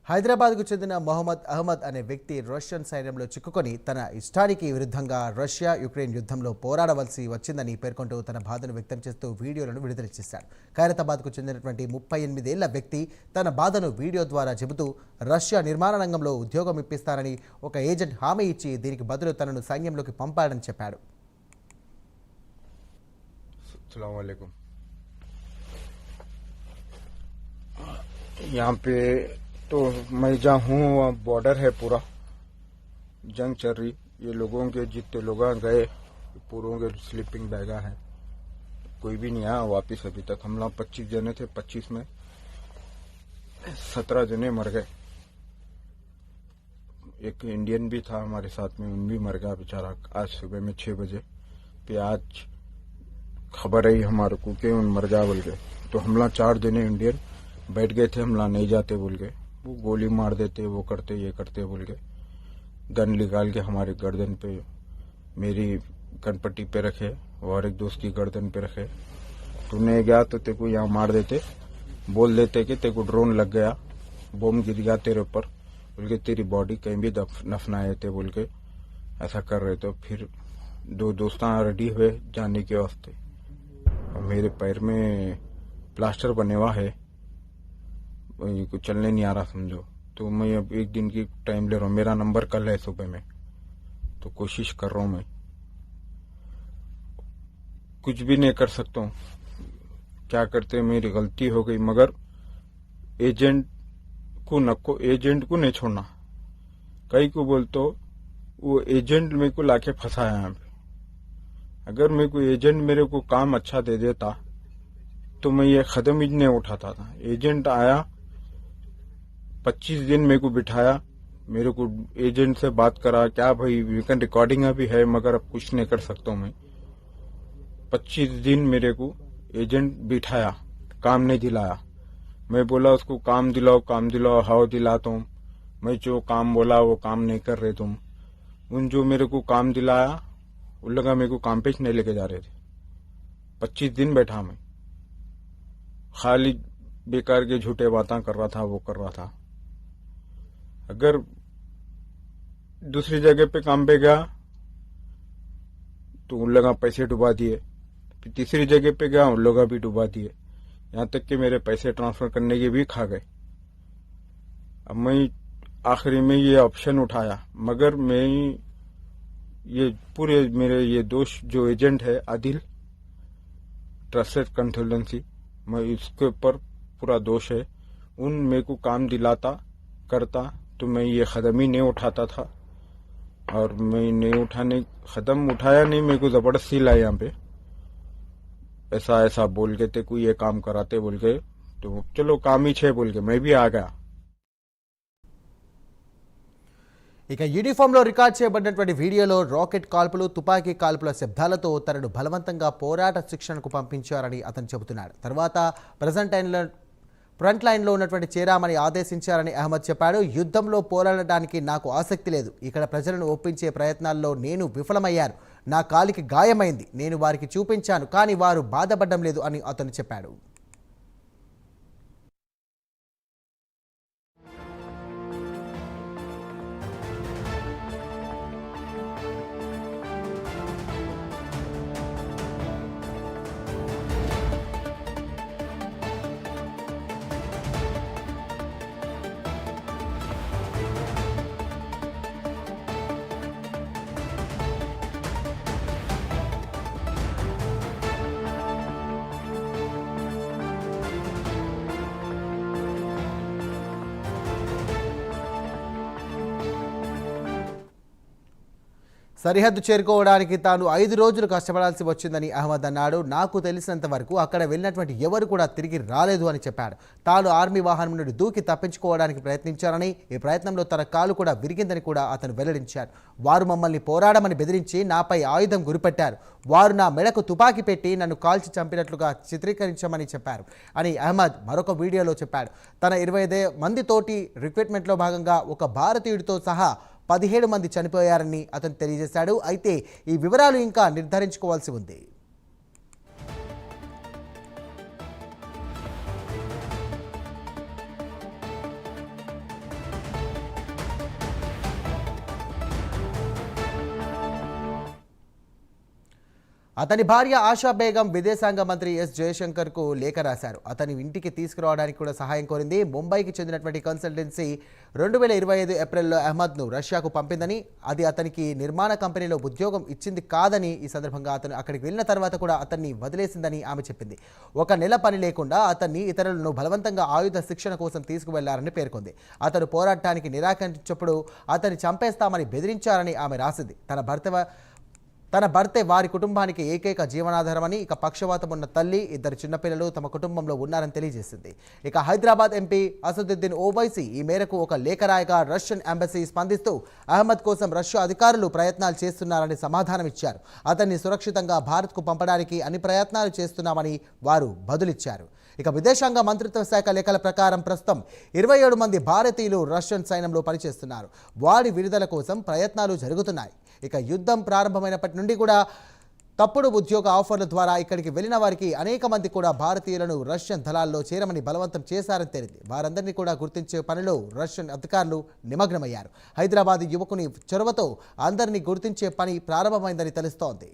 హైదరాబాద్కు చెందిన మొహమ్మద్ అహ్మద్ అనే వ్యక్తి రష్యన్ సైన్యంలో చిక్కుకొని తన ఇష్టానికి విరుద్ధంగా రష్యా యుక్రెయిన్ యుద్ధంలో పోరాడవలసి వచ్చిందని పేర్కొంటూ తన బాధను వ్యక్తం చేస్తూ వీడియోలను విడుదల చేశాడు. ఖైరతాబాద్కు చెందినటువంటి 38 ఏళ్ల వ్యక్తి తన బాధను వీడియో ద్వారా చెబుతూ రష్యా నిర్మాణ రంగంలో ఉద్యోగం ఇప్పిస్తానని ఒక ఏజెంట్ హామీ ఇచ్చి దీనికి బదులు తనను సైన్యంలోకి పంపాడని చెప్పాడు. यहाँ पे तो मैं जहाँ हूँ वहाँ बॉर्डर है, पूरा जंग चल रही. ये लोगों के जितने लोग गए पूरों के स्लीपिंग बैगा है, कोई भी नहीं आया वापिस अभी तक. हम लोग 25 जने थे, 25 में 17 जने मर गए. एक इंडियन भी था हमारे साथ में, उन भी मर गया बेचारा आज सुबह में 6 बजे. फिर आज खबर आई हमारे को कि उन मर गया बोल के. तो हम लोग 4 जने इंडियन बैठ गए थे, हम लोग नहीं जाते बोल के. वो गोली मार देते, वो करते ये करते बोल के. गन निकाल के हमारे गर्दन पे, मेरी कनपट्टी पे रखे और एक दोस्त की गर्दन पे रखे. तूने गया तो तेरे को यहाँ मार देते, बोल देते कि तेरे को ड्रोन लग गया, बम गिर गया तेरे ऊपर बोल के, तेरी बॉडी कहीं भी दफनाए थे बोल के ऐसा कर रहे. तो फिर 2 दोस्त रेडी हुए जाने के वास्ते. मेरे पैर में प्लास्टर बने हुआ है, कुछ चलने नहीं आ रहा समझो. तो मैं अब 1 दिन की टाइम ले रहा हूँ. मेरा नंबर कल है सुबह में, तो कोशिश कर रहा हूँ. मैं कुछ भी नहीं कर सकता हूँ, क्या करते मेरी गलती हो गई. मगर एजेंट को नहीं छोड़ना. कई को बोलते वो एजेंट मेरे को लाके फंसाया यहाँ पे. अगर मेरे को एजेंट मेरे को काम अच्छा दे देता तो मैं ये कदम ही नहीं उठाता था. एजेंट आया, 25 दिन मेरे को बिठाया, मेरे को एजेंट से बात करा. क्या भाई वीकेंड रिकॉर्डिंग भी है, मगर अब कुछ नहीं कर सकता हूँ मैं. 25 दिन मेरे को एजेंट बिठाया, काम नहीं दिलाया. मैं बोला उसको काम दिलाओ, हाउ दिलाता हूँ. मैं जो काम बोला वो काम नहीं कर रहे तुम. उन जो मेरे को काम दिलाया उन लगा मेरे को काम पे नहीं लेके जा रहे थे. 25 दिन बैठा मैं, खाली बेकार के झूठे बातें कर रहा था, वो कर रहा था. अगर दूसरी जगह पे काम पे गया तो उन लोग पैसे डुबा दिए. फिर तीसरी जगह पे गया, उन लोग भी डुबा दिए. यहाँ तक कि मेरे पैसे ट्रांसफर करने के भी खा गए. अब मैं आखिरी में ये ऑप्शन उठाया, मगर मैं ये पूरे मेरे ये दोस्त जो एजेंट है आदिल ट्रस्टेड कंसल्टेंसी, मैं इसके ऊपर पूरा दोष है. उन मेरे को काम दिलाता करता तो मैं ये कदम ही नहीं उठाता था. और मैं नहीं कदम उठाया नहीं. मेरे को जबरदस्ती लाया यहाँ पे, ऐसा बोल के ते को ये काम कराते बोल के. तो चलो काम ही छे बोल के मैं भी आ गया. ఇక యూనిఫామ్లో రికార్డ్ చేయబడినటువంటి వీడియోలో రాకెట్ కాల్పులు, తుపాకీ కాల్పుల శబ్దాలతో తనను బలవంతంగా పోరాట శిక్షణకు పంపించారని అతను చెబుతున్నాడు. తర్వాత ఫ్రంట్ లైన్లో ఉన్నటువంటి చేరామని ఆదేశించారని అహ్మద్ చెప్పాడు. యుద్ధంలో పోరాడడానికి నాకు ఆసక్తి లేదు. ఇక్కడ ప్రజలను ఒప్పించే ప్రయత్నాల్లో నేను విఫలమయ్యాను. నా కాలికి గాయమైంది. నేను వారికి చూపించాను, కానీ వారు బాధపడడం లేదు అని అతను చెప్పాడు. సరిహద్దు చేరుకోవడానికి తాను 5 రోజులు కష్టపడాల్సి వచ్చిందని అహ్మద్ అన్నాడు. నాకు తెలిసినంత వరకు అక్కడ వెళ్ళినటువంటి ఎవరు కూడా తిరిగి రాలేదు అని చెప్పాడు. తాను ఆర్మీ వాహనం నుండి దూకి తప్పించుకోవడానికి ప్రయత్నించారని, ఈ ప్రయత్నంలో తన కాలు కూడా విరిగిందని కూడా అతను వెల్లడించాడు. వారు మమ్మల్ని పోరాడమని బెదిరించి నాపై ఆయుధం గురిపెట్టారు. వారు నా మెడకు తుపాకీ పెట్టి నన్ను కాల్చి చంపినట్లుగా చిత్రీకరించమని చెప్పారు అని అహ్మద్ మరొక వీడియోలో చెప్పాడు. తన 25 మంది తోటి రిక్రూట్మెంట్లో భాగంగా ఒక భారతీయుడితో సహా 17 మంది చనిపోయారని అతను తెలియజేశాడు. అయితే ఈ వివరాలు ఇంకా నిర్ధారించుకోవాల్సి ఉంది. అతని భార్య ఆశా బేగం విదేశాంగ మంత్రి ఎస్ జయశంకర్కు లేఖ రాశారు. అతని ఇంటికి తీసుకురావడానికి కూడా సహాయం కోరింది. ముంబైకి చెందినటువంటి కన్సల్టెన్సీ 2025 ఏప్రిల్లో అహ్మద్ను రష్యాకు పంపిందని, అది అతనికి నిర్మాణ కంపెనీలో ఉద్యోగం ఇచ్చింది కాదని, ఈ సందర్భంగా అతను అక్కడికి వెళ్ళిన తర్వాత కూడా అతన్ని వదిలేసిందని ఆమె చెప్పింది. 1 నెల పని లేకుండా అతన్ని ఇతరులను బలవంతంగా ఆయుధ శిక్షణ కోసం తీసుకువెళ్లారని పేర్కొంది. అతను పోరాటానికి నిరాకరించినప్పుడు అతన్ని చంపేస్తామని బెదిరించారని ఆమె రాసింది. తన భర్తే వారి కుటుంబానికి ఏకైక జీవనాధారమని, ఇక పక్షవాతం ఉన్న తల్లి, 2 చిన్నపిల్లలు తమ కుటుంబంలో ఉన్నారని తెలియజేసింది. ఇక హైదరాబాద్ ఎంపీ అసదుద్దీన్ ఓవైసీ ఈ మేరకు ఒక లేఖ రాయగా రష్యన్ ఎంబసీ స్పందిస్తూ అహ్మద్ కోసం రష్యా అధికారులు ప్రయత్నాలు చేస్తున్నారని సమాధానం ఇచ్చారు. అతన్ని సురక్షితంగా భారత్కు పంపడానికి అన్ని ప్రయత్నాలు చేస్తున్నామని వారు బదులిచ్చారు. ఇక విదేశాంగ మంత్రిత్వ శాఖ లెక్కల ప్రకారం ప్రస్తుతం 27 మంది భారతీయులు రష్యన్ సైన్యంలో పనిచేస్తున్నారు. వారి విడుదల కోసం ప్రయత్నాలు జరుగుతున్నాయి. ఇక యుద్ధం ప్రారంభమైనప్పటి నుండి కూడా తప్పుడు ఉద్యోగ ఆఫర్ల ద్వారా ఇక్కడికి వెళ్ళిన వారికి అనేక మంది కూడా భారతీయులను రష్యన్ దళాల్లో చేరమని బలవంతం చేశారని తేలింది. వారందరినీ కూడా గుర్తించే పనిలో రష్యన్ అధికారులు నిమగ్నమయ్యారు. హైదరాబాద్ యువకుని చొరవతో అందరినీ గుర్తించే పని ప్రారంభమైందని తెలుస్తోంది.